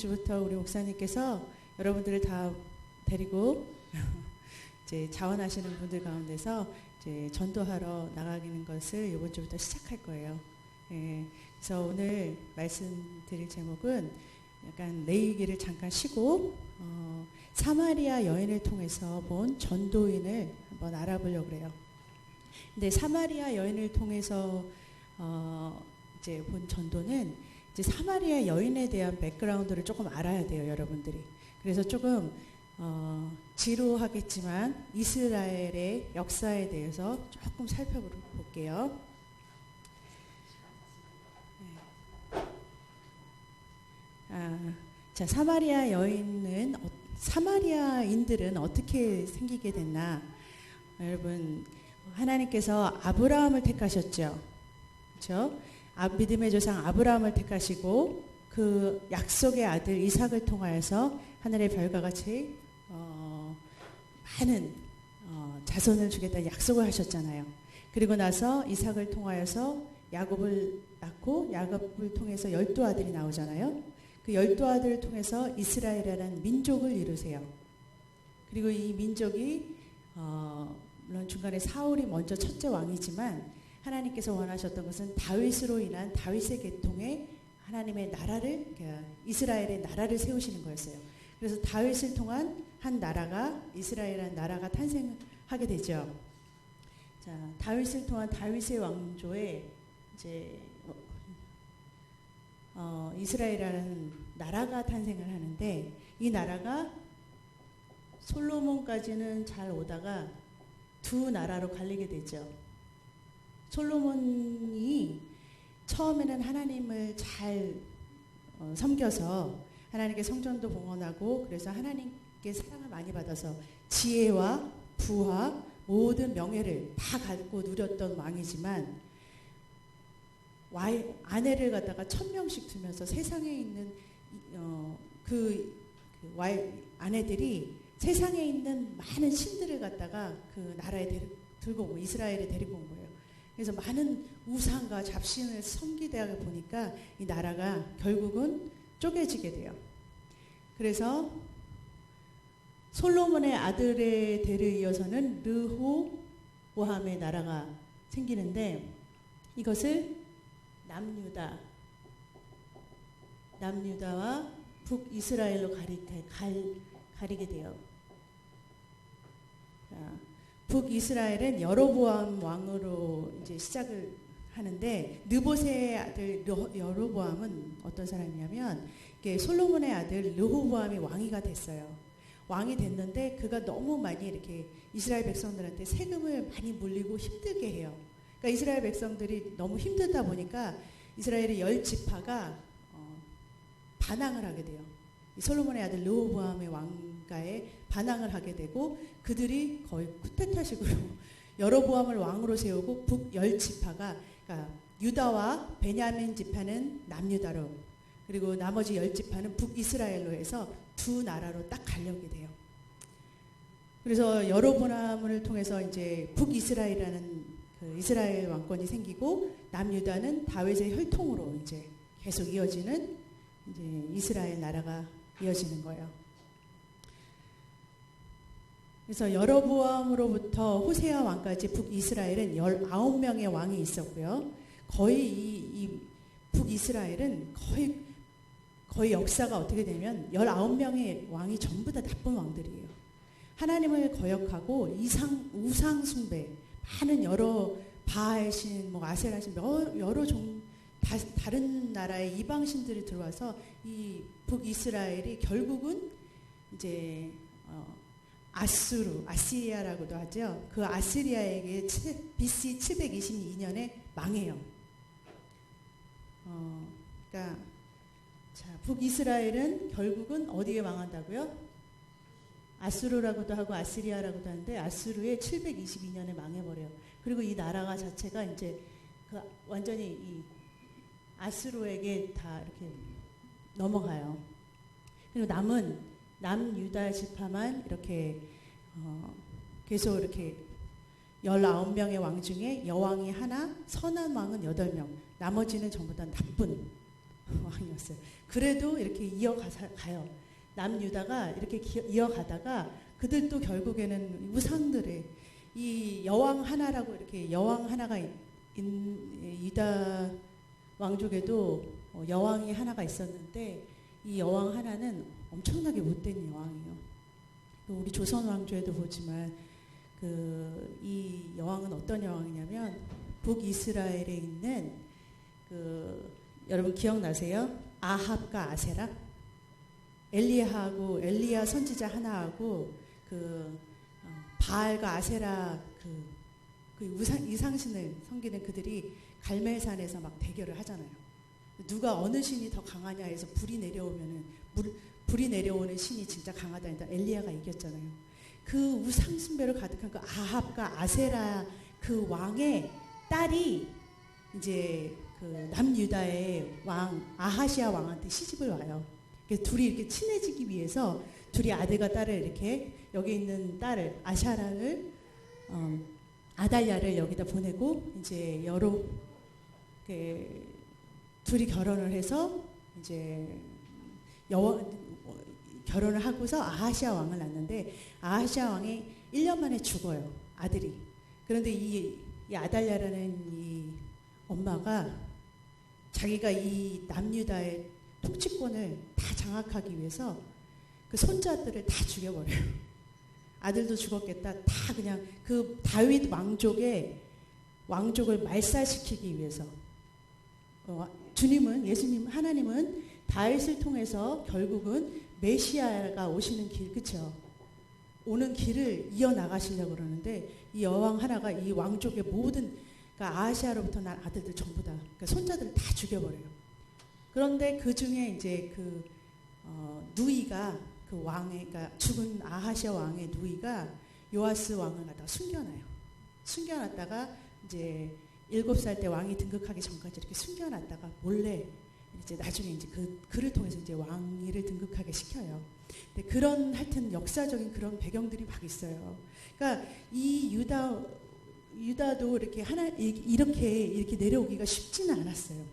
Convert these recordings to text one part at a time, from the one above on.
주부터 우리 목사님께서 여러분들을 다 데리고 이제 자원하시는 분들 가운데서 이제 전도하러 나가는 것을 이번 주부터 시작할 거예요. 예, 그래서 오늘 말씀드릴 제목은 약간 내 얘기를 잠깐 쉬고 사마리아 여인을 통해서 본 전도인을 한번 알아보려고 그래요. 근데 사마리아 여인을 통해서 이제 본 전도는 이제 사마리아 여인에 대한 백그라운드를 조금 알아야 돼요, 여러분들이. 그래서 조금 지루하겠지만 이스라엘의 역사에 대해서 조금 살펴볼게요. 자, 사마리아 여인은 사마리아인들은 어떻게 생기게 됐나? 여러분, 하나님께서 아브라함을 택하셨죠, 그렇죠? 믿음의 조상 아브라함을 택하시고 그 약속의 아들 이삭을 통하여서 하늘의 별과 같이 많은 자손을 주겠다는 약속을 하셨잖아요. 그리고 나서 이삭을 통하여서 야곱을 낳고 야곱을 통해서 12아들이 나오잖아요. 그 12아들을 통해서 이스라엘이라는 민족을 이루세요. 그리고 이 민족이 물론 중간에 사울이 먼저 첫째 왕이지만 하나님께서 원하셨던 것은 다윗으로 인한 다윗의 계통에 하나님의 나라를, 이스라엘의 나라를 세우시는 거였어요. 그래서 다윗을 통한 한 나라가, 이스라엘이라는 나라가 탄생하게 되죠. 자, 다윗을 통한 다윗의 왕조에 이제 이스라엘이라는 나라가 탄생을 하는데, 이 나라가 솔로몬까지는 잘 오다가 두 나라로 갈리게 되죠. 솔로몬이 처음에는 하나님을 잘 섬겨서 하나님께 성전도 봉헌하고 그래서 하나님께 사랑을 많이 받아서 지혜와 부와 모든 명예를 다 갖고 누렸던 왕이지만 아내를 갖다가 1000명씩 두면서 세상에 있는 아내들이 세상에 있는 많은 신들을 갖다가 그 나라에 들고 오고 이스라엘에 데리고 온 거예요. 그래서 많은 우상과 잡신을 섬기다가 보니까 이 나라가 결국은 쪼개지게 돼요. 그래서 솔로몬의 아들의 대를 이어서는 르호보암의 나라가 생기는데 이것을 남유다와 북이스라엘로 가리게 돼요. 북이스라엘은 여로보암 왕으로 이제 시작을 하는데 느봇의 아들 여로보암은 어떤 사람이냐면 솔로몬의 아들 르호보암이 왕이가 됐어요. 왕이 됐는데 그가 너무 많이 이렇게 이스라엘 백성들한테 세금을 많이 물리고 힘들게 해요. 그러니까 이스라엘 백성들이 너무 힘들다 보니까 이스라엘의 10지파가 반항을 하게 돼요. 솔로몬의 아들 르호보암의 왕가에 반항을 하게 되고 그들이 거의 쿠데타식으로 여로보암을 왕으로 세우고 북 10지파가 그러니까 유다와 베냐민 지파는 남유다로 그리고 나머지 10지파는 북이스라엘로 해서 두 나라로 딱 갈려게 돼요. 그래서 여로보암을 통해서 이제 북이스라엘이라는 그 이스라엘 왕권이 생기고 남유다는 다윗의 혈통으로 이제 계속 이어지는 이제 이스라엘 나라가 이어지는 거예요. 그래서 여로보암으로부터 호세아 왕까지 북이스라엘은 19명의 왕이 있었고요. 거의 이 북이스라엘은 거의 역사가 어떻게 되면 19명의 왕이 전부 다 나쁜 왕들이에요. 하나님을 거역하고 우상 숭배, 많은 여러 바알 신, 아세라 신, 여러 다른 나라의 이방 신들이 들어와서 이 북이스라엘이 결국은 이제 아시리아라고도 하죠. 그 아시리아에게 BC 722년에 망해요. 그러니까 자, 북이스라엘은 결국은 어디에 망한다고요? 아수르라고도 하고 아시리아라고도 하는데 아수르에 722년에 망해버려요. 그리고 이 나라가 자체가 이제 완전히 이 아수르에게 다 이렇게 넘어가요. 그리고 남은 남유다 지파만 이렇게 계속 이렇게 19명의 왕 중에 여왕이 하나, 선한 왕은 8명, 나머지는 전부 다 나쁜 왕이었어요. 그래도 이렇게 이어가요. 남유다가 이렇게 이어가다가 그들도 결국에는 우상들의 이 여왕 하나라고 이렇게 여왕 하나가 유다 왕족에도 여왕이 하나가 있었는데 이 여왕 하나는 엄청나게 못된 여왕이에요. 우리 조선 왕조에도 보지만 이 여왕은 어떤 여왕이냐면 북이스라엘에 있는 여러분 기억나세요? 아합과 아세라? 엘리야 선지자 하나하고 바알과 아세라 이상신을 섬기는 그들이 갈멜산에서 막 대결을 하잖아요. 누가 어느 신이 더 강하냐 해서 불이 내려오는 신이 진짜 강하다 했다. 엘리야가 이겼잖아요. 그 우상 숭배로 가득한 그 아합과 아세라 그 왕의 딸이 이제 남유다의 왕 아하시아 왕한테 시집을 와요. 둘이 이렇게 친해지기 위해서 둘이 아들과 딸을 이렇게 여기 있는 딸을 아샤라를 아달랴를 여기다 보내고 이제 둘이 결혼을 해서 이제 결혼을 하고서 아하시아 왕을 낳는데 아하시아 왕이 1년 만에 죽어요. 아들이. 그런데 이 아달랴라는 이 엄마가 자기가 이 남유다의 통치권을 다 장악하기 위해서 그 손자들을 다 죽여버려요. 아들도 죽었겠다. 다 그냥 그 다윗 왕족을 말살시키기 위해서 예수님 하나님은 다윗을 통해서 결국은 메시아가 오시는 길, 그쵸? 오는 길을 이어나가시려고 그러는데 이 여왕 하나가 이 왕족의 모든 그러니까 아하시아로부터 난 아들들 전부 다 그러니까 손자들을 다 죽여버려요. 그런데 그 중에 이제 누이가 그러니까 죽은 아하시아 왕의 누이가 요아스 왕을 갖다가 숨겨놨다가 이제 7살 때 왕이 등극하기 전까지 이렇게 숨겨놨다가 몰래 이제 나중에 이제 그를 통해서 이제 왕위를 등극하게 시켜요. 근데 그런 하여튼 역사적인 그런 배경들이 막 있어요. 그러니까 이 유다도 이렇게 내려오기가 쉽지는 않았어요.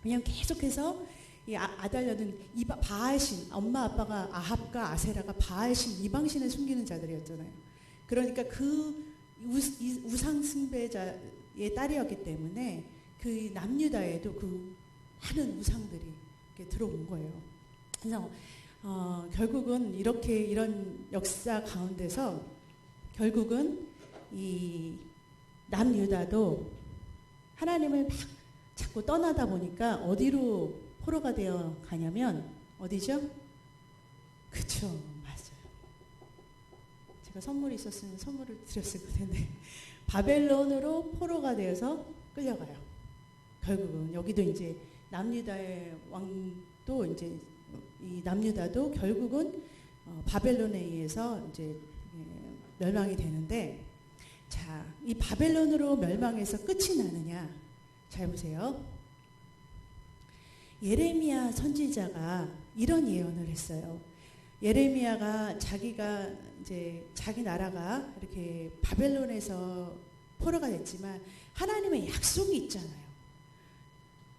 왜냐하면 계속해서 이 아달랴는 바알신, 엄마 아빠가 아합과 아세라가 바알신 이방신을 숨기는 자들이었잖아요. 그러니까 그 우상 숭배자의 딸이었기 때문에 그 남유다에도 그 많은 우상들이 이렇게 들어온 거예요. 그래서 결국은 이런 역사 가운데서 결국은 이 남유다도 하나님을 막 자꾸 떠나다 보니까 어디로 포로가 되어 가냐면 어디죠? 그쵸, 맞아요. 제가 선물이 있었으면 선물을 드렸을 텐데 바벨론으로 포로가 되어서 끌려가요. 결국은 여기도 이제 남유다의 왕도 이제 이 남유다도 결국은 바벨론에 의해서 이제 멸망이 되는데 자, 이 바벨론으로 멸망해서 끝이 나느냐? 잘 보세요. 예레미야 선지자가 이런 예언을 했어요. 예레미야가 자기가 이제 자기 나라가 이렇게 바벨론에서 포로가 됐지만 하나님의 약속이 있잖아요.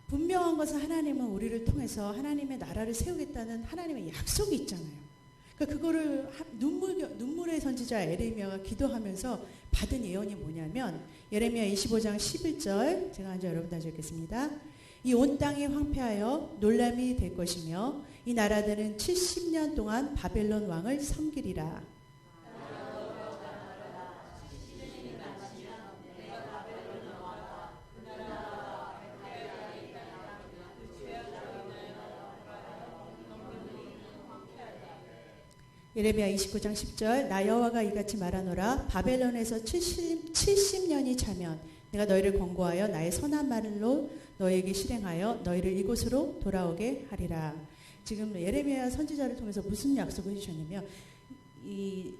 분명한 것은 하나님은 우리를 통해서 하나님의 나라를 세우겠다는 하나님의 약속이 있잖아요. 그러니까 그거를 눈물의 선지자 예레미야가 기도하면서 받은 예언이 뭐냐면 예레미야 25장 11절 제가 먼저 여러분들 읽겠습니다. 이 온 땅이 황폐하여 놀람이 될 것이며 이 나라들은 70년 동안 바벨론 왕을 섬기리라. 예레미야 29장 10절 나 여호와가 이같이 말하노라 바벨론에서 70년이 차면 내가 너희를 권고하여 나의 선한 말로 너희에게 실행하여 너희를 이곳으로 돌아오게 하리라. 지금 예레미야 선지자를 통해서 무슨 약속을 해주셨냐면 이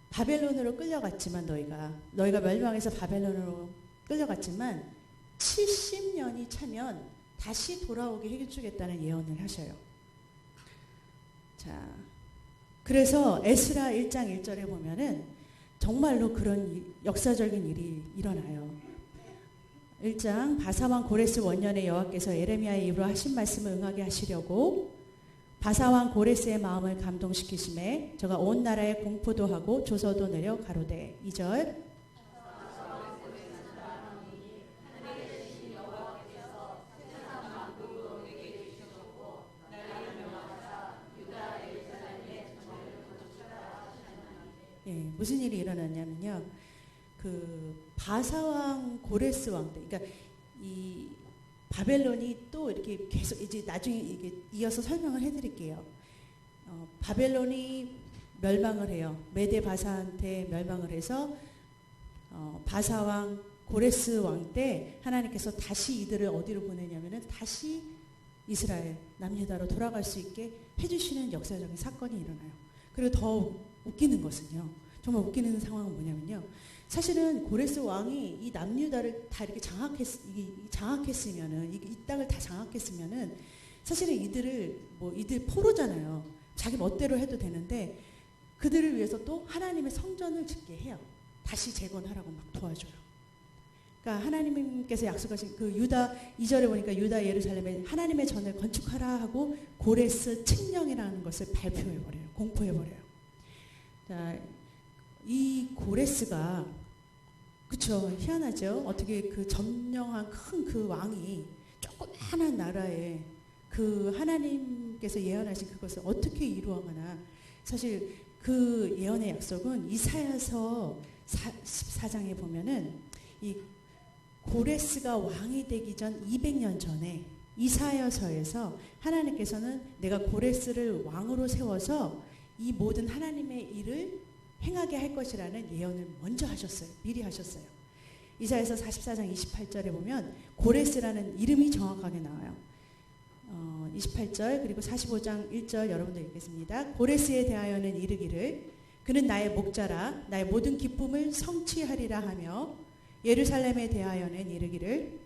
바벨론으로 끌려갔지만 너희가 멸망해서 바벨론으로 끌려갔지만 70년이 차면 다시 돌아오게 해주겠다는 예언을 하셔요. 자, 그래서 에스라 1장 1절에 보면은 정말로 그런 역사적인 일이 일어나요. 1장 바사왕 고레스 원년에 여호와께서 예레미야의 입으로 하신 말씀을 응하게 하시려고 바사왕 고레스의 마음을 감동시키심에 저가 온 나라에 공포도 하고 조서도 내려 가로되 2절 예, 무슨 일이 일어났냐면요. 그 바사왕 고레스 왕 때, 그러니까 이 바벨론이 또 이렇게 계속 이제 나중에 이게 이어서 설명을 해드릴게요. 바벨론이 멸망을 해요. 메데 바사한테 멸망을 해서 바사왕 고레스 왕 때 하나님께서 다시 이들을 어디로 보내냐면은 다시 이스라엘 남유다로 돌아갈 수 있게 해주시는 역사적인 사건이 일어나요. 그리고 더 웃기는 것은요. 정말 웃기는 상황은 뭐냐면요. 사실은 고레스 왕이 이 남유다를 다 이렇게 장악했으면은, 이 땅을 다 장악했으면은, 사실은 이들 포로잖아요. 자기 멋대로 해도 되는데, 그들을 위해서 또 하나님의 성전을 짓게 해요. 다시 재건하라고 막 도와줘요. 그러니까 하나님께서 약속하신 그 유다, 2절에 보니까 유다 예루살렘에 하나님의 전을 건축하라 하고 고레스 칙령이라는 것을 발표해버려요. 공포해버려요. 자, 이 고레스가 그쵸, 희한하죠. 어떻게 그 점령한 큰 그 왕이 조그마한 나라에 그 하나님께서 예언하신 그것을 어떻게 이루어가나. 사실 그 예언의 약속은 이사야서 14장에 보면은 이 고레스가 왕이 되기 전 200년 전에 이사야서에서 하나님께서는 내가 고레스를 왕으로 세워서 이 모든 하나님의 일을 행하게 할 것이라는 예언을 먼저 하셨어요. 미리 하셨어요. 이사야서 44장 28절에 보면 고레스라는 이름이 정확하게 나와요. 28절 그리고 45장 1절 여러분들 읽겠습니다. 고레스에 대하여는 이르기를 그는 나의 목자라 나의 모든 기쁨을 성취하리라 하며 예루살렘에 대하여는 이르기를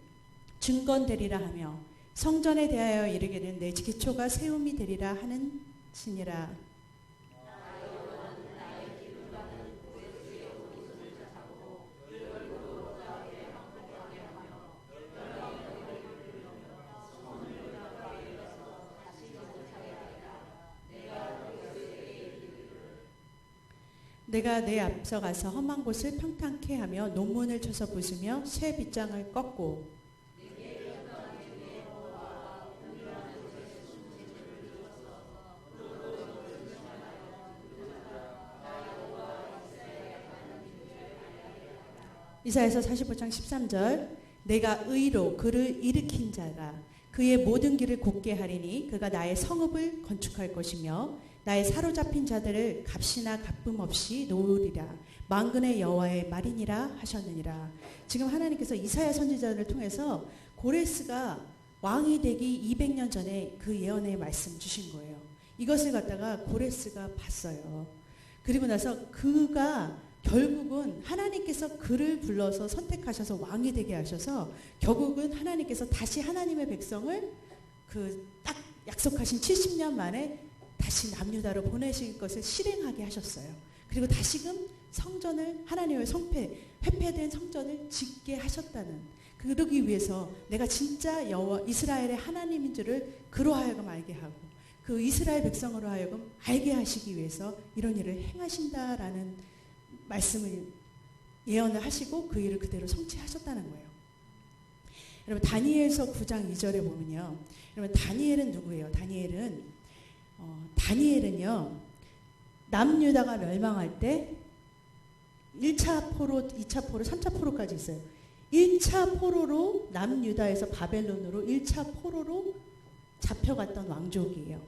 증건되리라 하며 성전에 대하여 이르기를 내 기초가 세움이 되리라 하는 신이라. 내가 내 앞서 가서 험한 곳을 평탄케 하며 논문을 쳐서 부수며 새 빗장을 꺾고 이사야서 45장 13절 내가 의로 그를 일으킨 자라 그의 모든 길을 곧게 하리니 그가 나의 성읍을 건축할 것이며 나의 사로잡힌 자들을 값이나 갚음 없이 놓으리라. 만군의 여호와의 말이니라 하셨느니라. 지금 하나님께서 이사야 선지자를 통해서 고레스가 왕이 되기 200년 전에 그 예언의 말씀 주신 거예요. 이것을 갖다가 고레스가 봤어요. 그리고 나서 그가 결국은 하나님께서 그를 불러서 선택하셔서 왕이 되게 하셔서 결국은 하나님께서 다시 하나님의 백성을 그 딱 약속하신 70년 만에 다시 남유다로 보내실 것을 실행하게 하셨어요. 그리고 다시금 성전을 하나님의 회폐된 성전을 짓게 하셨다는, 그러기 위해서 내가 진짜 여호와 이스라엘의 하나님인 줄을 그로 하여금 알게 하고 그 이스라엘 백성으로 하여금 알게 하시기 위해서 이런 일을 행하신다라는 말씀을 예언을 하시고 그 일을 그대로 성취하셨다는 거예요. 여러분 다니엘서 9장 2절에 보면요. 여러분 다니엘은 누구예요? 다니엘은요. 남유다가 멸망할 때 1차 포로, 2차 포로, 3차 포로까지 있어요. 1차 포로로 남유다에서 바벨론으로 1차 포로로 잡혀갔던 왕족이에요.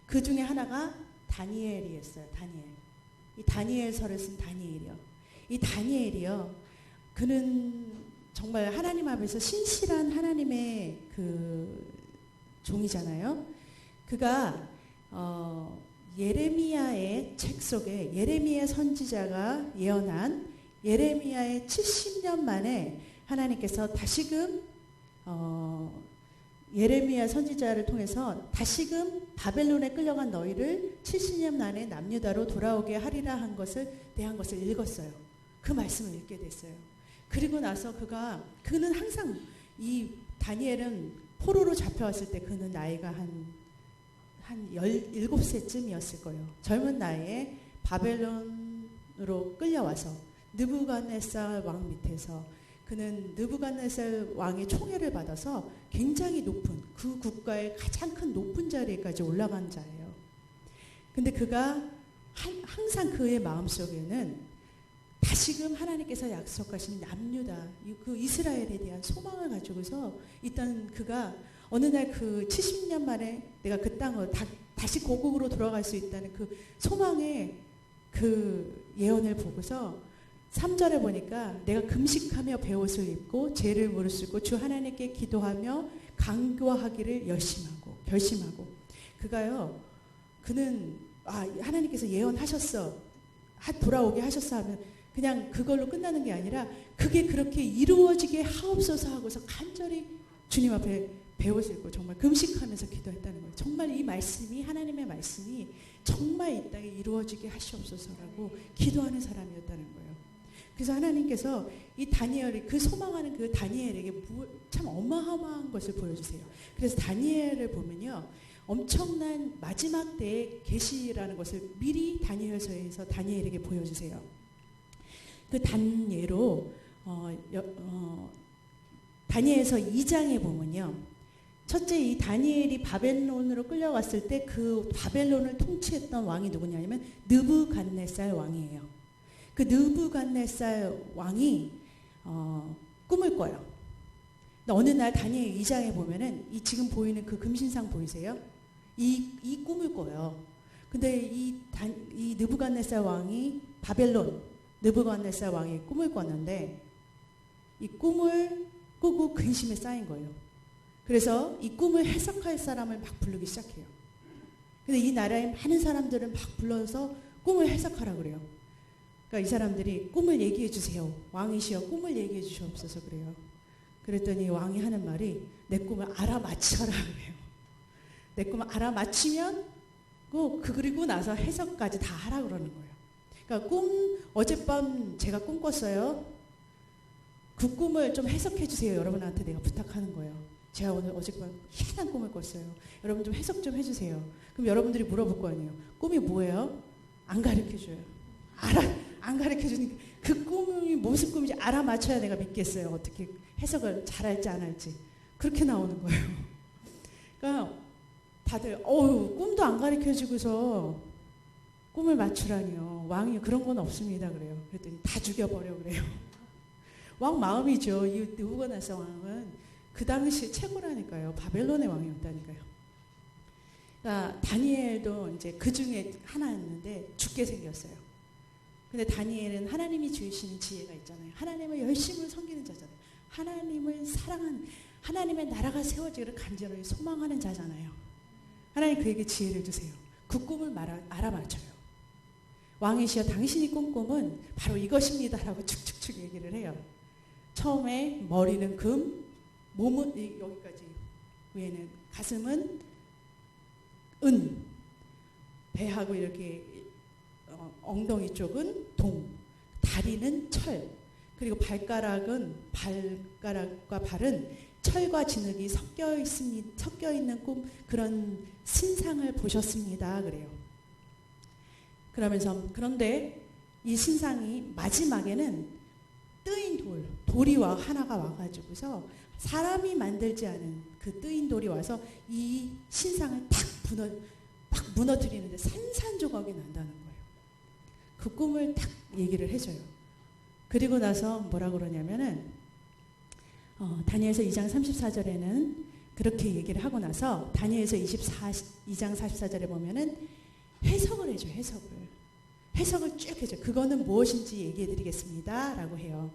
그 중에 하나가 다니엘이었어요. 이 다니엘서를 쓴 다니엘이요. 이 다니엘이요. 그는 정말 하나님 앞에서 신실한 하나님의 그 종이잖아요. 그가 예레미야의 책 속에 예레미야 선지자가 예언한 예레미야의 70년 만에 하나님께서 다시금 예레미야 선지자를 통해서 다시금 바벨론에 끌려간 너희를 70년 만에 남유다로 돌아오게 하리라 한 것을 대한 것을 읽었어요. 그 말씀을 읽게 됐어요. 그리고 나서 그는 항상 이 다니엘은 포로로 잡혀왔을 때 그는 나이가 한 17세쯤이었을 거예요. 젊은 나이에 바벨론으로 끌려와서 느부갓네살 왕 밑에서 그는 느부갓네살 왕의 총애를 받아서 굉장히 높은 그 국가의 가장 큰 높은 자리까지 올라간 자예요. 근데 그가 항상 그의 마음속에는 다시금 하나님께서 약속하신 남유다 그 이스라엘에 대한 소망을 가지고서 일단 그가 어느 날 그 70년 만에 내가 그 땅으로 다시 고국으로 돌아갈 수 있다는 그 소망의 그 예언을 보고서 3절에 보니까 내가 금식하며 베옷을 입고 죄를 무릅쓰고 주 하나님께 기도하며 간구하기를 결심하고 그는 하나님께서 예언하셨어 돌아오게 하셨어 하면 그냥 그걸로 끝나는 게 아니라 그게 그렇게 이루어지게 하옵소서 하고서 간절히 주님 앞에 베옷을 입고 정말 금식하면서 기도했다는 거예요. 정말 이 말씀이 하나님의 말씀이 정말 이 땅에 이루어지게 하시옵소서라고 기도하는 사람이었다는 거예요. 그래서 하나님께서 이 다니엘이 그 소망하는 그 다니엘에게 참 어마어마한 것을 보여주세요. 그래서 다니엘을 보면요. 엄청난 마지막 때의 계시라는 것을 미리 다니엘서에서 다니엘에게 보여주세요. 그 단예로 다니엘서 2장에 보면요. 첫째 이 다니엘이 바벨론으로 끌려왔을 때 그 바벨론을 통치했던 왕이 누구냐면 느부갓네살 왕이에요. 그 느부갓네살 왕이 꿈을 꿔요. 어느 날 다니엘 2장에 보면은 이 지금 보이는 그 금신상 보이세요? 이 꿈을 꿔요. 근데 이 느부갓네살 왕이 느부갓네살 왕이 꿈을 꿨는데 이 꿈을 꾸고 근심에 쌓인 거예요. 그래서 이 꿈을 해석할 사람을 막 부르기 시작해요. 근데 이 나라의 많은 사람들은 막 불러서 꿈을 해석하라 그래요. 그러니까 이 사람들이 꿈을 얘기해 주세요. 왕이시여 꿈을 얘기해 주시옵소서 그래요. 그랬더니 왕이 하는 말이 내 꿈을 알아맞혀라 그래요. 내 꿈을 알아맞히면 그리고 나서 해석까지 다 하라 그러는 거예요. 그러니까 어젯밤 제가 꿈 꿨어요. 그 꿈을 좀 해석해 주세요. 여러분한테 내가 부탁하는 거예요. 제가 어젯밤 희한한 꿈을 꿨어요. 여러분 좀 해석 좀 해주세요. 그럼 여러분들이 물어볼 거 아니에요. 꿈이 뭐예요? 안 가르쳐줘요. 안 가르쳐주니까 그 꿈이 무슨 꿈인지 알아맞혀야 내가 믿겠어요. 어떻게 해석을 잘할지 안 할지. 그렇게 나오는 거예요. 그러니까 다들 꿈도 안 가르쳐주고서 꿈을 맞추라니요. 왕이 그런 건 없습니다. 그래요. 그랬더니 다 죽여버려 그래요. 왕 마음이죠. 이 느부갓네살 왕은 그 당시 최고라니까요. 바벨론의 왕이었다니까요. 그러니까 다니엘도 이제 그 중에 하나였는데 죽게 생겼어요. 근데 다니엘은 하나님이 주시는 지혜가 있잖아요. 하나님을 열심히 섬기는 자잖아요. 하나님을 사랑하는 하나님의 나라가 세워지기를 간절히 소망하는 자잖아요. 하나님 그에게 지혜를 주세요. 그 꿈을 알아맞혀요. 왕이시여 당신이 꾼 꿈은 바로 이것입니다 라고 축축축 얘기를 해요. 처음에 머리는 금, 몸은 여기까지 위에는 가슴은 은, 배하고 이렇게 엉덩이 쪽은 동, 다리는 철, 그리고 발가락과 발은 철과 진흙이 섞여 있는 꿈 그런 신상을 보셨습니다. 그래요. 그런데 이 신상이 마지막에는 뜨인 돌이 하나가 와가지고서 사람이 만들지 않은 그 뜨인 돌이 와서 이 신상을 딱 무너뜨리는데 산산조각이 난다는 거예요. 그 꿈을 딱 얘기를 해줘요. 그리고 나서 뭐라 그러냐면은 다니엘서 2장 34절에는 그렇게 얘기를 하고 나서 다니엘서 2장 44절에 보면은 해석을 해줘요. 해석을 쭉 해줘요. 그거는 무엇인지 얘기해 드리겠습니다 라고 해요.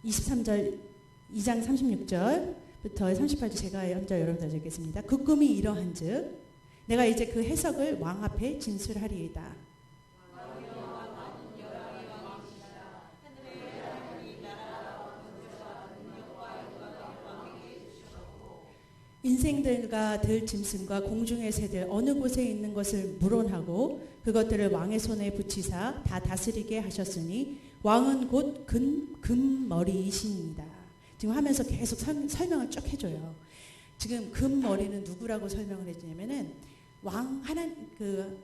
23절 2장 36절부터 38절 제가 먼저 여러분들 읽겠습니다. 그 꿈이 이러한즉 내가 이제 그 해석을 왕 앞에 진술하리이다. 인생들과 들짐승과 공중의 새들 어느 곳에 있는 것을 물론하고 그것들을 왕의 손에 붙이사 다 다스리게 하셨으니 왕은 곧 금머리이십니다. 지금 하면서 계속 설명을 쭉 해줘요. 지금 금머리는 누구라고 설명을 해주냐면은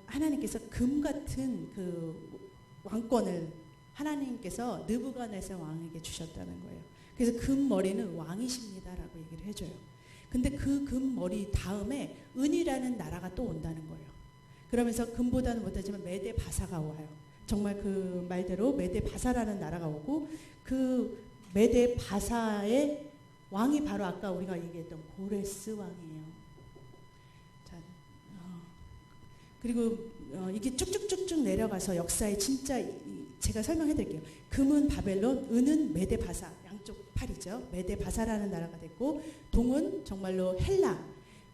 하나님께서 금 같은 그 왕권을 하나님께서 느부갓네살 왕에게 주셨다는 거예요. 그래서 금머리는 왕이십니다라고 얘기를 해줘요. 근데 그 금머리 다음에 은이라는 나라가 또 온다는 거예요. 그러면서 금보다는 못하지만 메데 바사가 와요. 정말 그 말대로 메데 바사라는 나라가 오고 그 메데 바사의 왕이 바로 아까 우리가 얘기했던 고레스 왕이에요. 자, 그리고 이게 쭉쭉쭉쭉 내려가서 역사에 진짜 제가 설명해 드릴게요. 금은 바벨론, 은은 메데 바사, 양쪽 팔이죠. 메데 바사라는 나라가 됐고, 동은 정말로 헬라,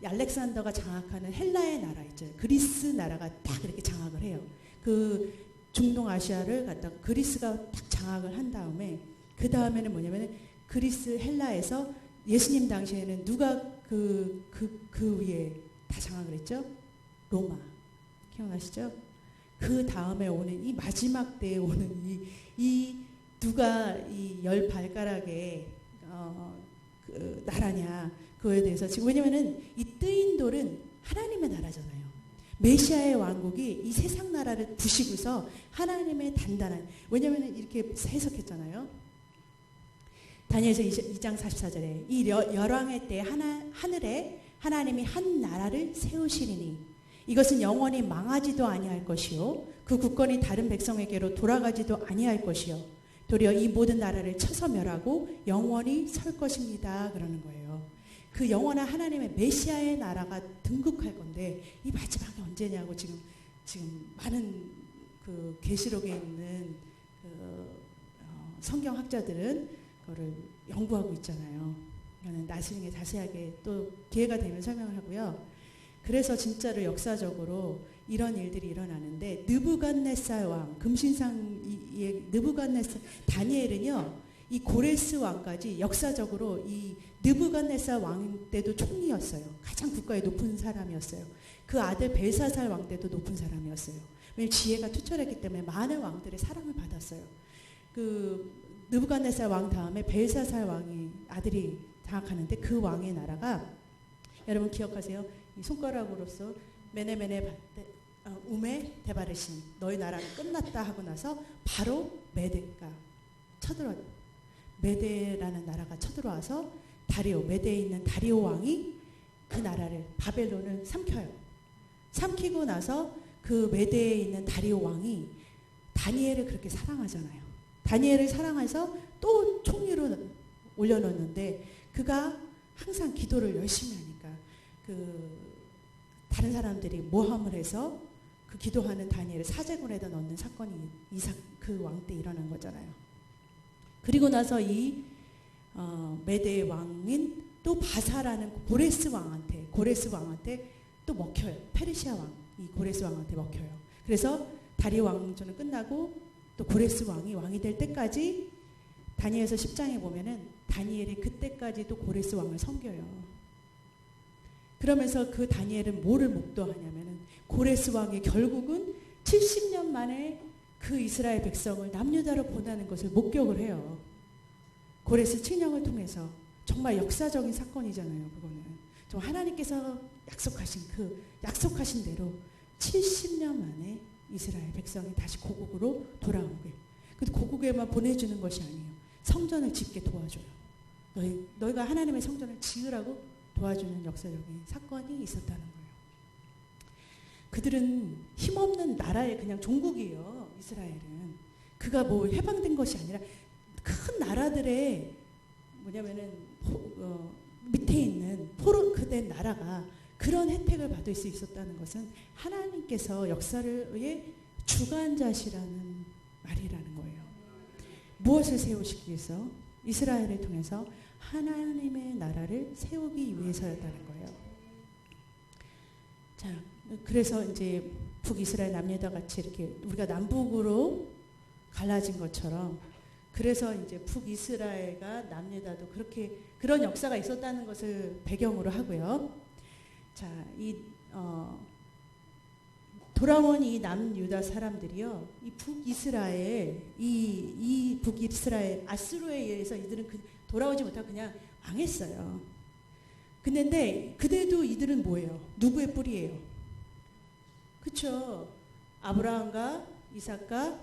알렉산더가 장악하는 헬라의 나라 있죠. 그리스 나라가 딱 이렇게 장악을 해요. 그 중동 아시아를 갖다가 그리스가 딱 장악을 한 다음에 그 다음에는 뭐냐면은 그리스 헬라에서 예수님 당시에는 누가 그 위에 다 장악을 했죠? 로마. 기억나시죠? 그 다음에 오는 이 마지막 때에 오는 이 누가 이 열 발가락의 그 나라냐 그거에 대해서 지금 왜냐면은 이 뜨인 돌은 하나님의 나라잖아요. 메시아의 왕국이 이 세상 나라를 부시고서 하나님의 단단한 왜냐면은 이렇게 해석했잖아요. 다니엘서 2장 44절에 이 열왕의 때 하늘에 하나님이 한 나라를 세우시리니 이것은 영원히 망하지도 아니할 것이요 그 국권이 다른 백성에게로 돌아가지도 아니할 것이요 도리어 이 모든 나라를 쳐서 멸하고 영원히 설 것입니다. 그러는 거예요. 그 영원한 하나님의 메시아의 나라가 등극할 건데 이 마지막이 언제냐고 지금 많은 그 계시록에 있는 그 성경학자들은 그거를 연구하고 있잖아요. 이거는 나중에 자세하게 또 기회가 되면 설명을 하고요. 그래서 진짜로 역사적으로 이런 일들이 일어나는데 느부갓네살 왕, 금신상의 느부갓네살 다니엘은요. 이 고레스 왕까지 역사적으로 이 느부갓네살 왕 때도 총리였어요. 가장 국가에 높은 사람이었어요. 그 아들 벨사살 왕 때도 높은 사람이었어요. 왜냐하면 지혜가 투철했기 때문에 많은 왕들의 사랑을 받았어요. 그 느부갓네살 왕 다음에 벨사살 왕이 아들이 장악하는데 그 왕의 나라가 여러분 기억하세요? 이 손가락으로서 메네메네 우메 데바르신 너희 나라는 끝났다 하고 나서 바로 메데가 메데라는 나라가 쳐들어와서 메데에 있는 다리오 왕이 그 나라를 바벨론을 삼켜요. 삼키고 나서 그 메데에 있는 다리오 왕이 다니엘을 그렇게 사랑하잖아요. 다니엘을 사랑해서 또 총리로 올려놓는데 그가 항상 기도를 열심히 하니까 다른 사람들이 모함을 해서 그 기도하는 다니엘을 사제군에다 넣는 사건이 그 왕 때 일어난 거잖아요. 그리고 나서 이 메대의 왕인 또 바사라는 고레스 왕한테 또 먹혀요. 페르시아 왕, 이 고레스 왕한테 먹혀요. 그래서 다리 왕조는 끝나고 또 고레스 왕이 될 때까지 다니엘서 10장에 보면은 다니엘이 그때까지 또 고레스 왕을 섬겨요. 그러면서 그 다니엘은 뭐를 목도하냐면은 고레스 왕이 결국은 70년 만에 그 이스라엘 백성을 남유다로 보내는 것을 목격을 해요. 고레스 칙령을 통해서 정말 역사적인 사건이잖아요. 그거는 좀 하나님께서 약속하신 대로 70년 만에 이스라엘 백성이 다시 고국으로 돌아오게. 근데 고국에만 보내주는 것이 아니에요. 성전을 짓게 도와줘요. 너희가 하나님의 성전을 지으라고 도와주는 역사적인 사건이 있었다는 거예요. 그들은 힘없는 나라의 그냥 종국이에요. 이스라엘은. 그가 뭐 해방된 것이 아니라 큰 나라들의 뭐냐면은 밑에 있는 포로된 나라가 그런 혜택을 받을 수 있었다는 것은 하나님께서 역사의 주관자시라는 말이라는 거예요. 무엇을 세우시기 위해서? 이스라엘을 통해서 하나님의 나라를 세우기 위해서였다는 거예요. 자, 그래서 이제 북이스라엘 남유다 같이 이렇게 우리가 남북으로 갈라진 것처럼 그래서 이제 북이스라엘과 남유다도 그렇게 그런 역사가 있었다는 것을 배경으로 하고요. 자, 돌아온 이 남유다 사람들이요, 이 북이스라엘, 이 북이스라엘 아수르에 의해서 이들은 돌아오지 못하고 그냥 망했어요. 근데 그대도 이들은 뭐예요? 누구의 뿌리예요? 그쵸? 아브라함과 이삭과,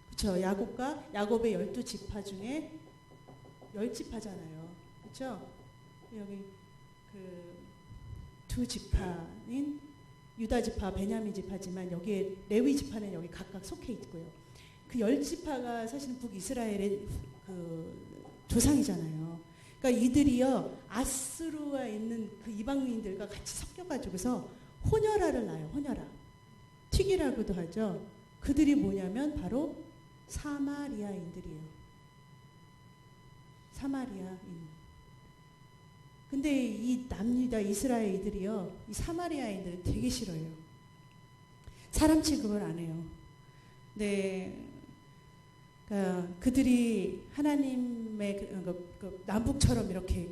그쵸? 야곱의 12지파 중에 10지파잖아요. 그쵸? 여기 두 지파인 유다 지파, 베냐민 지파지만 여기에 레위 지파는 여기 각각 속해 있고요. 그 10지파가 사실은 북이스라엘의 조상이잖아요. 그러니까 이들이요, 아수르에 있는 그 이방인들과 같이 섞여가지고서 호녀라를 낳아요. 호녀라. 튀기라고도 하죠. 그들이 뭐냐면 바로 사마리아인들이에요. 사마리아인. 근데 이 남유다 이스라엘이들이요, 이 사마리아인들을 되게 싫어해요. 사람 취급을 안 해요. 네, 그러니까 그들이 하나님의 남북처럼 이렇게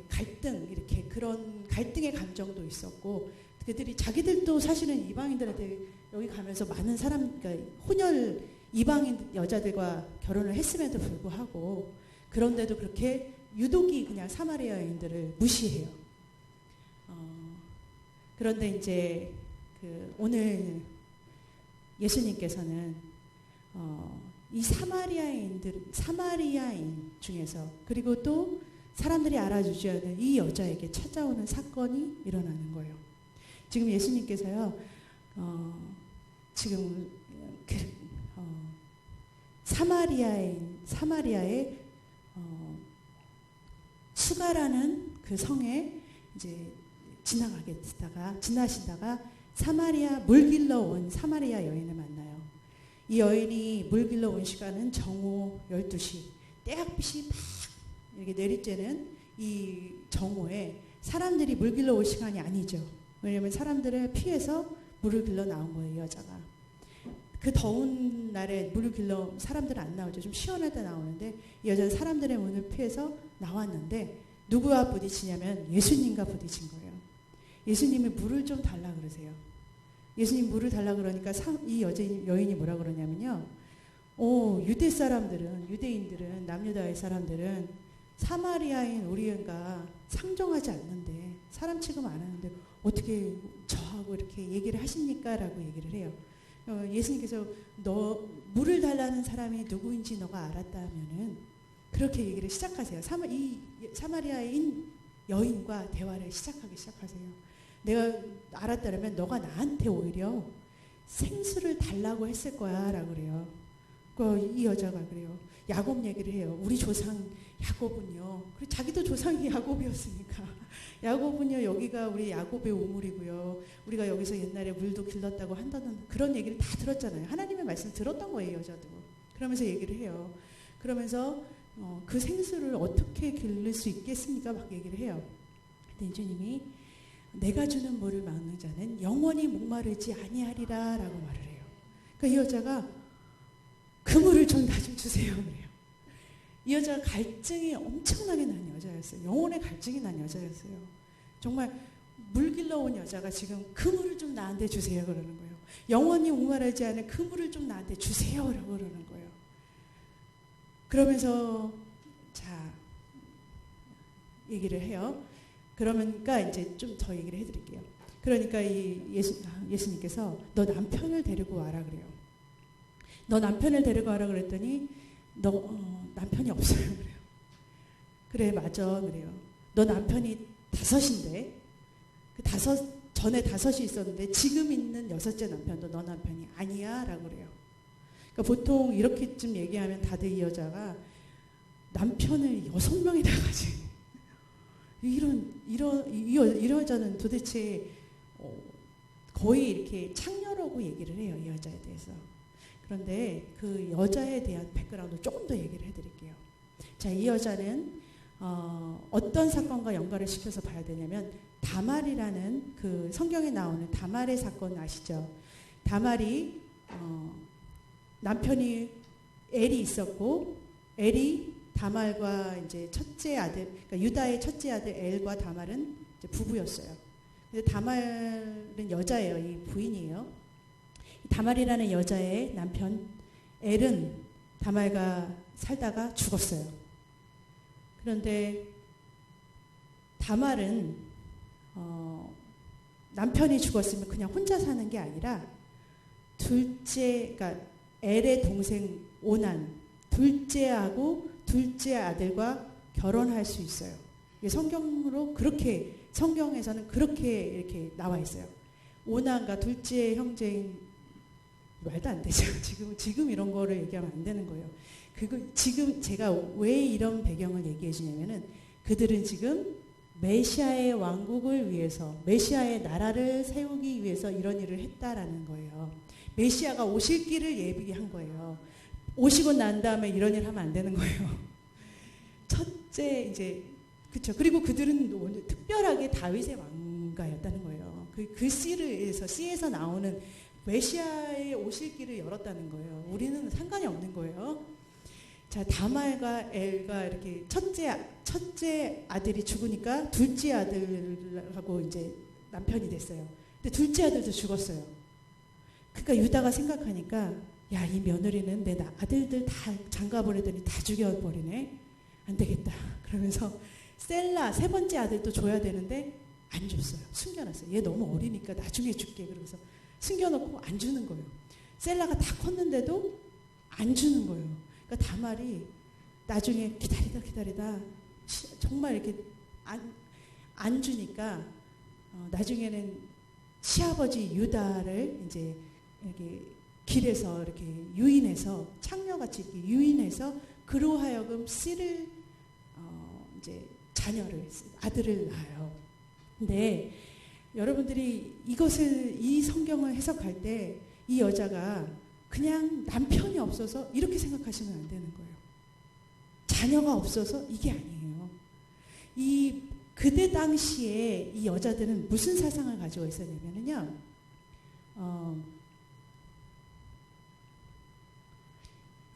이렇게 그런 갈등의 감정도 있었고, 그들이 자기들도 사실은 이방인들한테 여기 가면서 많은 그러니까 혼혈 이방인 여자들과 결혼을 했음에도 불구하고, 그런데도 그렇게 유독이 그냥 사마리아인들을 무시해요. 그런데 이제 오늘 예수님께서는 이 사마리아인 중에서, 그리고 또 사람들이 알아주지 않은 이 여자에게 찾아오는 사건이 일어나는 거예요. 지금 예수님께서요, 지금 사마리아의 수가라는 그 성에 이제 지나시다가 물 길러 온 사마리아 여인을 만나요. 이 여인이 물 길러 온 시간은 정오 12시, 때학빛이 막 이렇게 내리쬐는 이 정오에 사람들이 물 길러 올 시간이 아니죠. 왜냐하면 사람들을 피해서 물을 길러 나온 거예요, 이 여자가. 그 더운 날에 물을 길러 사람들은 안 나오죠. 좀 시원할 때 나오는데 이 여자는 사람들의 문을 피해서 나왔는데 누구와 부딪히냐면 예수님과 부딪힌 거예요. 예수님이 물을 좀 달라 그러세요. 예수님 물을 달라 그러니까 이 여인이 뭐라 그러냐면요, 유대인들은, 남유다의 사람들은 사마리아인 우리가 상종하지 않는데, 사람 취급 안 하는데 어떻게 저하고 이렇게 얘기를 하십니까? 라고 얘기를 해요. 예수님께서 물을 달라는 사람이 누구인지 너가 알았다면은 그렇게 얘기를 시작하세요. 이 사마리아인 여인과 대화를 시작하세요. 내가 알았다면 너가 나한테 오히려 생수를 달라고 했을 거야 라고 그래요. 이 여자가 그래요. 야곱 얘기를 해요. 우리 조상 야곱은요, 그리고 자기도 조상이 야곱이었으니까, 야곱은요, 여기가 우리 야곱의 우물이고요, 우리가 여기서 옛날에 물도 길렀다고 한다는 그런 얘기를 다 들었잖아요. 하나님의 말씀 들었던 거예요, 여자도. 그러면서 얘기를 해요. 그러면서 그 생수를 어떻게 기를 수 있겠습니까? 막 얘기를 해요. 근데 주님이 내가 주는 물을 막는 자는 영원히 목마르지 아니하리라 라고 말을 해요. 그러니까 이 여자가 그 물을 좀 나 좀 주세요 그래요. 이 여자가 갈증이 엄청나게 난 여자였어요. 영혼의 갈증이 난 여자였어요. 정말 물 길러 온 여자가 지금 그 물을 좀 나한테 주세요 그러는 거예요. 영원히 목마르지 않은 그 물을 좀 나한테 주세요 라고 그러는 거예요. 그러면서 자 얘기를 해요. 그러니까 이제 좀 더 얘기를 해드릴게요. 그러니까 예수님께서 너 남편을 데리고 와라 그래요. 너 남편을 데리고 와라 그랬더니 남편이 없어요 그래요. 그래 맞아 그래요. 너 남편이 5인데 전에 5이 있었는데 지금 있는 6째 남편도 너 남편이 아니야 라고 그래요. 그러니까 보통 이렇게쯤 얘기하면 다들 이 여자가 남편을 6명이나 가지고 이 여자는 도대체 거의 이렇게 창녀라고 얘기를 해요. 이 여자에 대해서. 그런데 그 여자에 대한 백그라운드 조금 더 얘기를 해드릴게요. 자, 이 여자는 어떤 사건과 연관을 시켜서 봐야 되냐면 다말이라는 그 성경에 나오는 다말의 사건 아시죠? 다말이 남편이 엘이 있었고 엘이 다말과 이제 첫째 아들, 그러니까 유다의 첫째 아들 엘과 다말은 이제 부부였어요. 근데 다말은 여자예요. 이 부인이에요. 다말이라는 여자의 남편 엘은 다말과 살다가 죽었어요. 그런데 다말은 남편이 죽었으면 그냥 혼자 사는 게 아니라 둘째, 그러니까 엘의 동생 오난 둘째하고 둘째 아들과 결혼할 수 있어요. 성경으로 그렇게, 성경에서는 그렇게 이렇게 나와 있어요. 오난과 둘째 형제인, 말도 안 되죠. 지금 이런 거를 얘기하면 안 되는 거예요. 지금 제가 왜 이런 배경을 얘기해 주냐면은 그들은 지금 메시아의 왕국을 위해서, 메시아의 나라를 세우기 위해서 이런 일을 했다라는 거예요. 메시아가 오실 길을 예비한 거예요. 오시고 난 다음에 이런 일 하면 안 되는 거예요. 첫째 이제 그렇죠. 그리고 그들은 특별하게 다윗의 왕가였다는 거예요. 그 씨에서 나오는 메시아의 오실 길을 열었다는 거예요. 우리는 상관이 없는 거예요. 자, 다말과 엘가 이렇게 첫째 아들이 죽으니까 둘째 아들하고 이제 남편이 됐어요. 근데 둘째 아들도 죽었어요. 그러니까 유다가 생각하니까 야, 이 며느리는 내 아들들 다 장가버리더니 다 죽여버리네. 안 되겠다. 그러면서 셀라 세 번째 아들도 줘야 되는데 안 줬어요. 숨겨놨어요. 얘 너무 어리니까 나중에 줄게. 그러면서 숨겨놓고 안 주는 거예요. 셀라가 다 컸는데도 안 주는 거예요. 그러니까 다말이 나중에 기다리다 정말 이렇게 안 주니까 나중에는 시아버지 유다를 이제 이렇게 길에서 이렇게 유인해서 창녀같이 이렇게 유인해서 그로 하여금 씨를 이제 아들을 낳아요. 근데 여러분들이 이 성경을 해석할 때 이 여자가 그냥 남편이 없어서 이렇게 생각하시면 안 되는 거예요. 자녀가 없어서 이게 아니에요. 그때 당시에 이 여자들은 무슨 사상을 가지고 있었냐면요.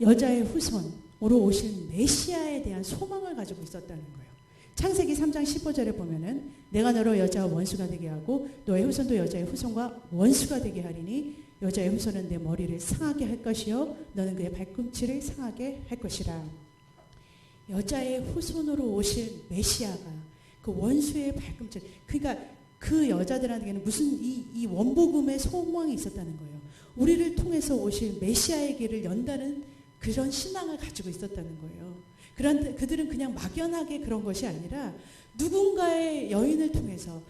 여자의 후손으로 오신 메시아에 대한 소망을 가지고 있었다는 거예요. 창세기 3장 15절에 보면은 내가 너로 여자와 원수가 되게 하고 너의 후손도 여자의 후손과 원수가 되게 하리니 여자의 후손은 내 머리를 상하게 할 것이요 너는 그의 발꿈치를 상하게 할 것이라. 여자의 후손으로 오실 메시아가 그 원수의 발꿈치, 그러니까 그 여자들한테는 무슨 이 원복음의 소망이 있었다는 거예요. 우리를 통해서 오실 메시아의 길을 연다는 그런 신앙을 가지고 있었다는 거예요. 그런데 그들은 그냥 막연하게 그런 것이 아니라 누군가의 여인을 통해서,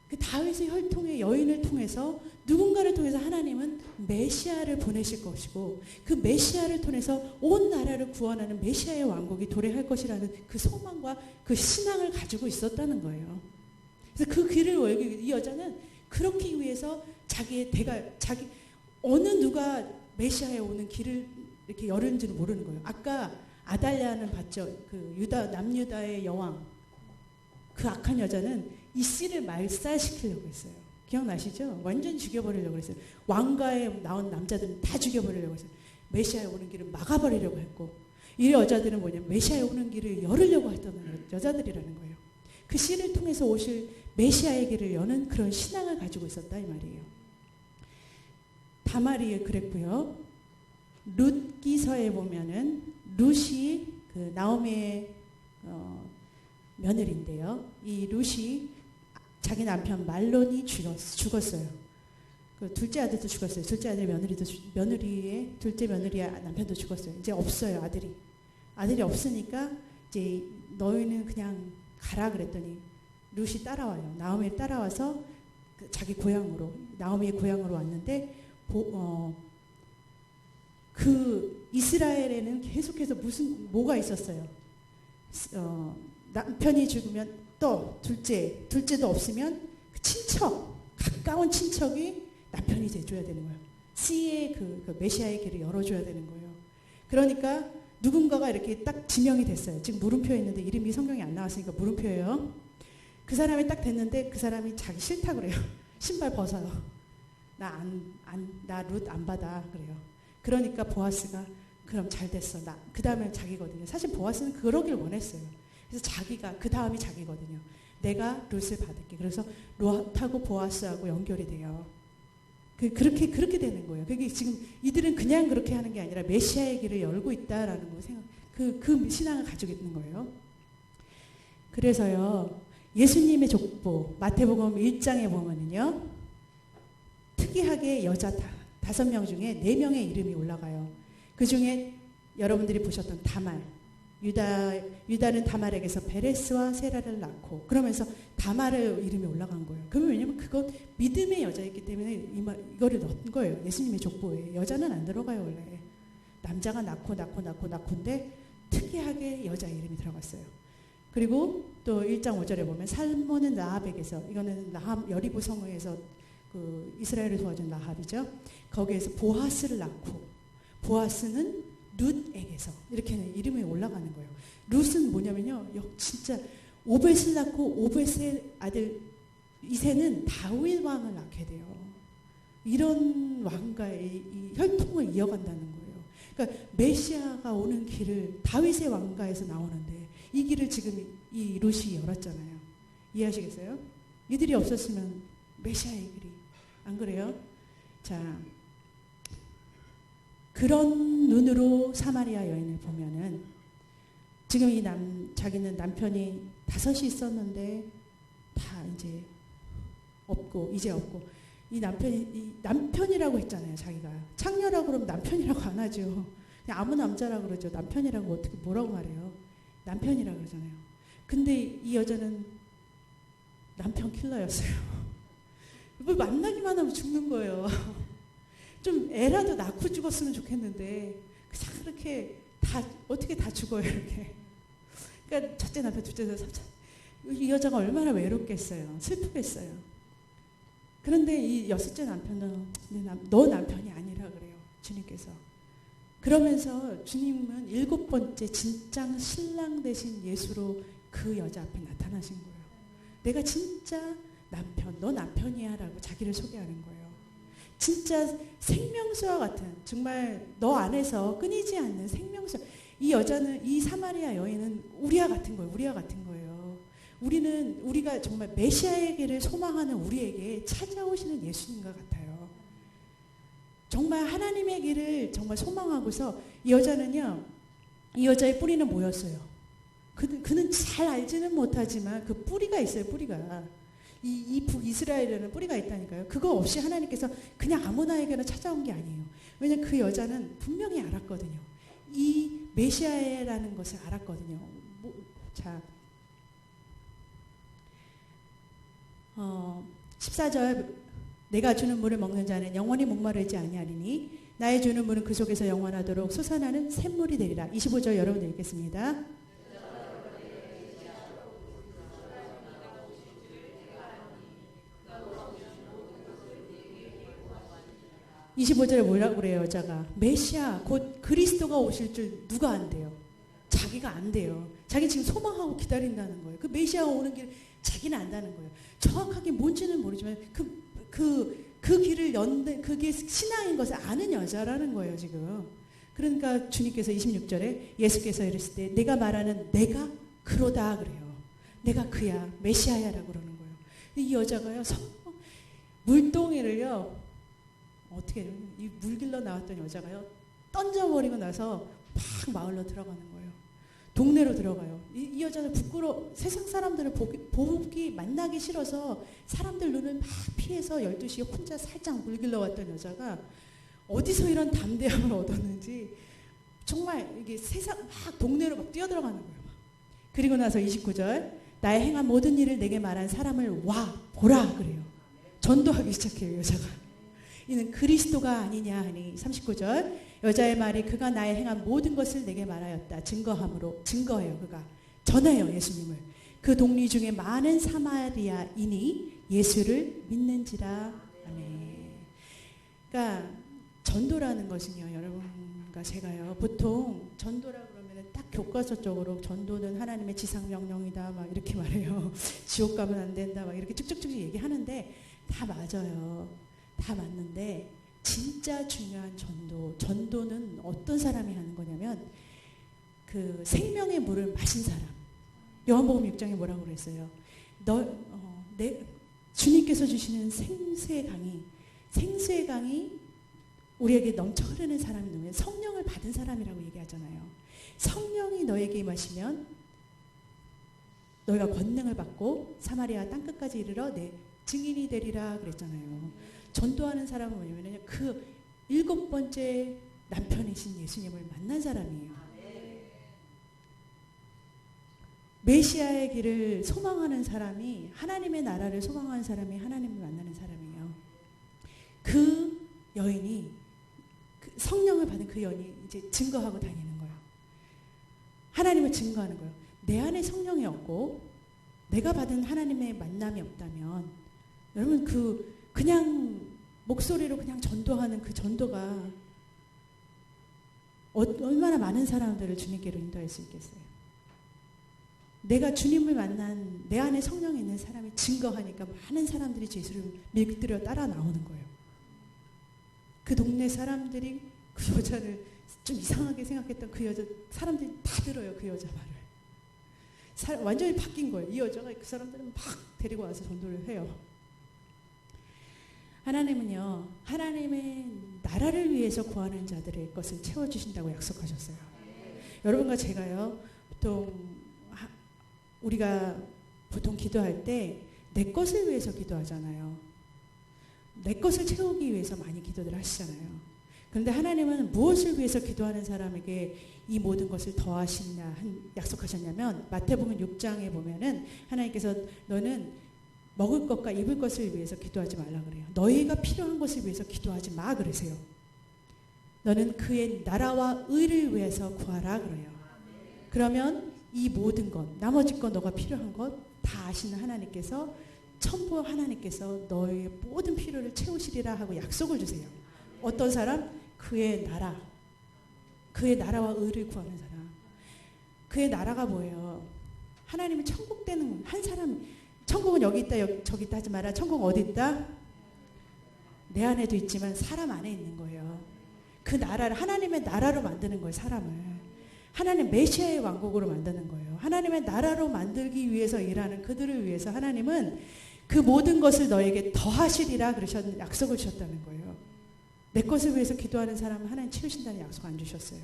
그 다윗의 혈통의 여인을 통해서 누군가를 통해서 하나님은 메시아를 보내실 것이고 그 메시아를 통해서 온 나라를 구원하는 메시아의 왕국이 도래할 것이라는 그 소망과 그 신앙을 가지고 있었다는 거예요. 그래서 그 길을 열기, 이 여자는 그렇게 위해서 어느 누가 메시아에 오는 길을 이렇게 열은지는 모르는 거예요. 아까 아달랴는 봤죠. 그 남유다의 여왕, 그 악한 여자는 이 씨를 말살시키려고 했어요. 기억나시죠? 완전 죽여버리려고 했어요. 왕가에 나온 남자들은 다 죽여버리려고 했어요. 메시아에 오는 길을 막아버리려고 했고, 이 여자들은 뭐냐면 메시아에 오는 길을 열으려고 했던 여자들이라는 거예요. 그 씨를 통해서 오실 메시아의 길을 여는 그런 신앙을 가지고 있었다 이 말이에요. 다말이 그랬고요. 룻기서에 보면은 룻이 그 나오미의 며느리인데요. 이 룻이 자기 남편 말론이 죽었어요. 그 둘째 아들도 죽었어요. 둘째 아들 며느리의 둘째 며느리의 남편도 죽었어요. 이제 없어요, 아들이 없으니까 이제 너희는 그냥 가라 그랬더니 룻이 따라와요. 나오미를 따라와서 자기 고향으로, 나오미의 고향으로 왔는데 그 이스라엘에는 계속해서 뭐가 있었어요. 남편이 죽으면 또 둘째도 없으면 그 가까운 친척이 남편이 돼줘야 되는 거예요. 씨의 그 메시아의 길을 열어줘야 되는 거예요. 그러니까 누군가가 이렇게 딱 지명이 됐어요. 지금 물음표에 있는데 이름이 성경에 안 나왔으니까 물음표예요. 그 사람이 딱 됐는데 그 사람이 자기 싫다 그래요. 신발 벗어요. 나 룻 안 받아 그래요. 그러니까 보아스가 그럼 잘 됐어. 그 다음에 자기거든요. 사실 보아스는 그러길 원했어요. 그래서 자기가 그 다음이 자기거든요. 내가 룻을 받을게. 그래서 룻하고 보아스하고 연결이 돼요. 그렇게 되는 거예요. 그게 지금 이들은 그냥 그렇게 하는 게 아니라 메시아의 길을 열고 있다라는 거 생각. 그 신앙을 가지고 있는 거예요. 그래서요, 예수님의 족보 마태복음 1장에 보면은요, 특이하게 여자 5명 중에 4명의 이름이 올라가요. 그 중에 여러분들이 보셨던 다말, 유다는 다말에게서 베레스와 세라를 낳고, 그러면서 다말의 이름이 올라간 거예요. 그러면 왜냐면 그건 믿음의 여자였기 때문에 이거를 넣은 거예요. 예수님의 족보에. 여자는 안 들어가요, 원래. 남자가 낳고인데 특이하게 여자 이름이 들어갔어요. 그리고 또 1장 5절에 보면 살몬은 라합에게서, 이거는 라합 여리고 성읍에서 그 이스라엘을 도와준 라합이죠. 거기에서 보아스를 낳고, 보아스는 룻에게서, 이렇게 이름이 올라가는 거예요. 룻은 뭐냐면요, 진짜 오벳을 낳고 오벳의 아들 이새는 다윗 왕을 낳게 돼요. 이런 왕과의 이 혈통을 이어간다는 거예요. 그러니까 메시아가 오는 길을 다윗의 왕가에서 나오는데 이 길을 지금 이 룻이 열었잖아요. 이해하시겠어요? 이들이 없었으면 메시아의 길이 안 그래요? 자, 그런 눈으로 사마리아 여인을 보면은 지금 자기는 남편이 5이 있었는데 다 이제 없고, 이 남편이라고 했잖아요. 자기가 창녀라고 그러면 남편이라고 안 하죠. 그냥 아무 남자라고 그러죠. 남편이라고 어떻게 뭐라고 말해요? 남편이라고 그러잖아요. 근데 이 여자는 남편 킬러였어요. 뭘 만나기만 하면 죽는 거예요. 좀 애라도 낳고 죽었으면 좋겠는데 그렇게 어떻게 다 죽어요, 이렇게. 그러니까 첫째 남편, 둘째 남편, 이 여자가 얼마나 외롭겠어요. 슬프겠어요. 그런데 이 6째 남편은 너 남편이 아니라 그래요, 주님께서. 그러면서 주님은 7번째 진짜 신랑 되신 예수로 그 여자 앞에 나타나신 거예요. 내가 진짜 남편, 너 남편이야 라고 자기를 소개하는 거예요. 진짜 생명수와 같은, 정말 너 안에서 끊이지 않는 생명수. 이 여자는, 이 사마리아 여인은 우리와 같은 거예요. 우리가 정말 메시아에게를 소망하는 우리에게 찾아오시는 예수님과 같아요. 정말 하나님의 길을 정말 소망하고서 이 여자는요, 이 여자의 뿌리는 뭐였어요? 그는 잘 알지는 못하지만 그 뿌리가 있어요, 뿌리가. 이 북이스라엘에는 뿌리가 있다니까요. 그거 없이 하나님께서 그냥 아무나에게나 찾아온 게 아니에요. 왜냐하면 그 여자는 분명히 알았거든요. 이 메시아라는 것을 알았거든요. 자, 14절, 내가 주는 물을 먹는 자는 영원히 목마르지 아니하리니 나의 주는 물은 그 속에서 영원하도록 솟아나는 샘물이 되리라. 25절 여러분 읽겠습니다. 25절에 뭐라고 그래요, 여자가? 메시아, 곧 그리스도가 오실 줄 누가 안돼요? 자기가 안돼요. 자기 지금 소망하고 기다린다는 거예요. 그 메시아가 오는 길 자기는 안다는 거예요. 정확하게 뭔지는 모르지만 그 길을 연대, 그게 신앙인 것을 아는 여자라는 거예요, 지금. 그러니까 주님께서 26절에 예수께서 이르실 때 내가 말하는 내가 그로다 그래요. 내가 그야, 메시아야라고 그러는 거예요. 이 여자가요, 물동이를요, 어떻게 이 물길러 나왔던 여자가요, 던져버리고 나서 막 마을로 들어가는 거예요. 동네로 들어가요. 이 여자는 세상 사람들을 만나기 싫어서 사람들 눈을 막 피해서 12시에 혼자 살짝 물길러 왔던 여자가 어디서 이런 담대함을 얻었는지 정말 이게 세상 막 동네로 막 뛰어들어가는 거예요. 그리고 나서 29절, 나의 행한 모든 일을 내게 말한 사람을 와 보라 그래요. 전도하기 시작해요, 여자가. 이는 그리스도가 아니냐 하니 39절, 여자의 말이 그가 나의 행한 모든 것을 내게 말하였다. 증거해요. 그가 전해요, 예수님을. 그 동리 중에 많은 사마리아인이 예수를 믿는지라. 아멘. 그러니까 전도라는 것은요, 여러분과 제가요, 보통 전도라 그러면 딱 교과서적으로 전도는 하나님의 지상명령이다 막 이렇게 말해요. 지옥 가면 안 된다 막 이렇게 쭉쭉쭉 얘기하는데 다 맞아요. 다 맞는데 진짜 중요한 전도는 어떤 사람이 하는 거냐면 그 생명의 물을 마신 사람. 요한복음 6장에 뭐라고 그랬어요? 주님께서 주시는 생수의 강이 우리에게 넘쳐 흐르는 사람이 누구냐? 성령을 받은 사람이라고 얘기하잖아요. 성령이 너에게 임하시면 너희가 권능을 받고 사마리아 땅끝까지 이르러 내 증인이 되리라 그랬잖아요. 전도하는 사람은 뭐냐면 그 7번째 남편이신 예수님을 만난 사람이에요. 메시아의 길을 소망하는 사람이, 하나님의 나라를 소망하는 사람이 하나님을 만나는 사람이에요. 그 여인이, 그 성령을 받은 그 여인이 이제 증거하고 다니는 거예요. 하나님을 증거하는 거예요. 내 안에 성령이 없고 내가 받은 하나님의 만남이 없다면 여러분 그냥 목소리로 그냥 전도하는 그 전도가 얼마나 많은 사람들을 주님께로 인도할 수 있겠어요. 내가 주님을 만난 내 안에 성령이 있는 사람이 증거하니까 많은 사람들이 예수를 밀들여 따라 나오는 거예요. 그 동네 사람들이 그 여자를 좀 이상하게 생각했던 그 여자, 사람들이 다 들어요. 그 여자 말을. 완전히 바뀐 거예요. 이 여자가 그 사람들을 막 데리고 와서 전도를 해요. 하나님은요, 하나님의 나라를 위해서 구하는 자들의 것을 채워주신다고 약속하셨어요. 여러분과 제가요, 우리가 보통 기도할 때 내 것을 위해서 기도하잖아요. 내 것을 채우기 위해서 많이 기도를 하시잖아요. 그런데 하나님은 무엇을 위해서 기도하는 사람에게 이 모든 것을 더하시냐 약속하셨냐면, 마태복음 6장에 보면은 하나님께서 너는 먹을 것과 입을 것을 위해서 기도하지 말라 그래요. 너희가 필요한 것을 위해서 기도하지 마 그러세요. 너는 그의 나라와 의를 위해서 구하라 그래요. 그러면 이 모든 것, 나머지 것, 너가 필요한 것 다 아시는 하나님께서, 천부 하나님께서 너의 모든 필요를 채우시리라 하고 약속을 주세요. 어떤 사람? 그의 나라, 그의 나라와 의를 구하는 사람. 그의 나라가 뭐예요? 하나님은 천국 되는 한 사람. 천국은 여기 있다 저기 있다 하지 마라. 천국은 어디 있다? 내 안에도 있지만 사람 안에 있는 거예요. 그 나라를 하나님의 나라로 만드는 거예요. 사람을 하나님 메시아의 왕국으로 만드는 거예요. 하나님의 나라로 만들기 위해서 일하는 그들을 위해서 하나님은 그 모든 것을 너에게 더하시리라 약속을 주셨다는 거예요. 내 것을 위해서 기도하는 사람은 하나님 채우신다는 약속 안 주셨어요.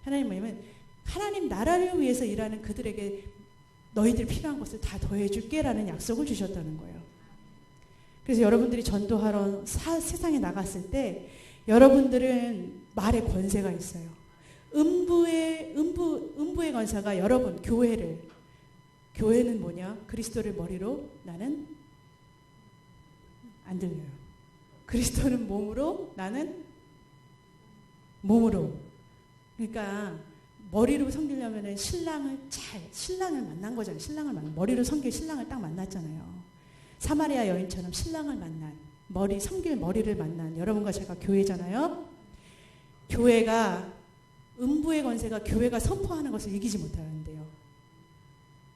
하나님 뭐냐면 하나님 나라를 위해서 일하는 그들에게 너희들 필요한 것을 다 더해줄게 라는 약속을 주셨다는 거예요. 그래서 여러분들이 전도하러 세상에 나갔을 때 여러분들은 말의 권세가 있어요. 음부의 권세가 여러분, 교회는 뭐냐? 그리스도를 머리로, 나는 안 들려요. 그리스도는 몸으로, 나는 몸으로. 그러니까 머리로 섬기려면 신랑을 만난 거잖아요. 머리로 섬길 신랑을 딱 만났잖아요. 사마리아 여인처럼 신랑을 만난, 섬길 머리를 만난 여러분과 제가 교회잖아요. 교회가, 음부의 권세가 교회가 선포하는 것을 이기지 못하는데요.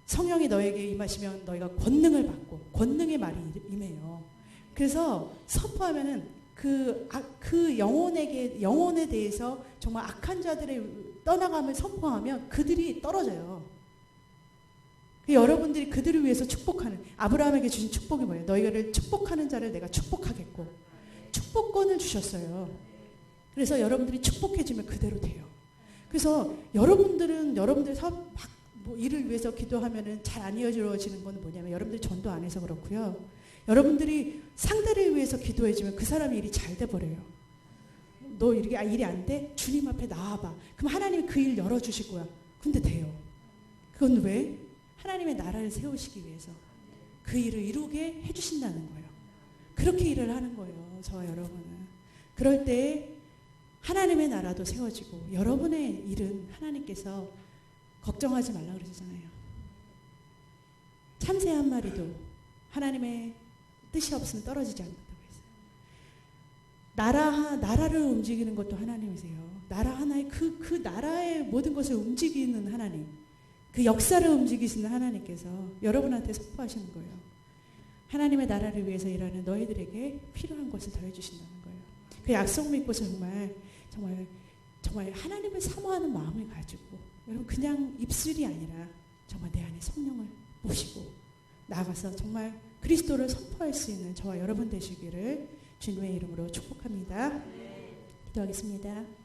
성령이 너에게 임하시면 너희가 권능을 받고, 권능의 말이 임해요. 그래서 선포하면은 그 영혼에 대해서 정말 악한 자들의 떠나감을 선포하면 그들이 떨어져요. 여러분들이 그들을 위해서 축복하는, 아브라함에게 주신 축복이 뭐예요? 너희를 축복하는 자를 내가 축복하겠고, 축복권을 주셨어요. 그래서 여러분들이 축복해주면 그대로 돼요. 그래서 여러분들 일을 위해서 기도하면은 잘 안 이어지는 건 뭐냐면 여러분들 전도 안 해서 그렇고요. 여러분들이 상대를 위해서 기도해주면 그 사람의 일이 잘 돼버려요. 너 일이 안 돼? 주님 앞에 나와봐. 그럼 하나님이 그 일 열어주실 거야. 근데 돼요. 그건 왜? 하나님의 나라를 세우시기 위해서 그 일을 이루게 해주신다는 거예요. 그렇게 일을 하는 거예요. 저와 여러분은. 그럴 때 하나님의 나라도 세워지고 여러분의 일은 하나님께서 걱정하지 말라 그러잖아요. 참새 한 마리도 하나님의 뜻이 없으면 떨어지지 않는다고 했어요. 나라를 움직이는 것도 하나님이세요. 나라 하나의 그 나라의 모든 것을 움직이는 하나님, 그 역사를 움직이시는 하나님께서 여러분한테 선포하시는 거예요. 하나님의 나라를 위해서 일하는 너희들에게 필요한 것을 더해주신다는 거예요. 그 약속 믿고서 정말 하나님을 사모하는 마음을 가지고 여러분 그냥 입술이 아니라 정말 내 안에 성령을 모시고 나아가서 정말 그리스도를 선포할 수 있는 저와 여러분 되시기를 주님의 이름으로 축복합니다. 기도하겠습니다.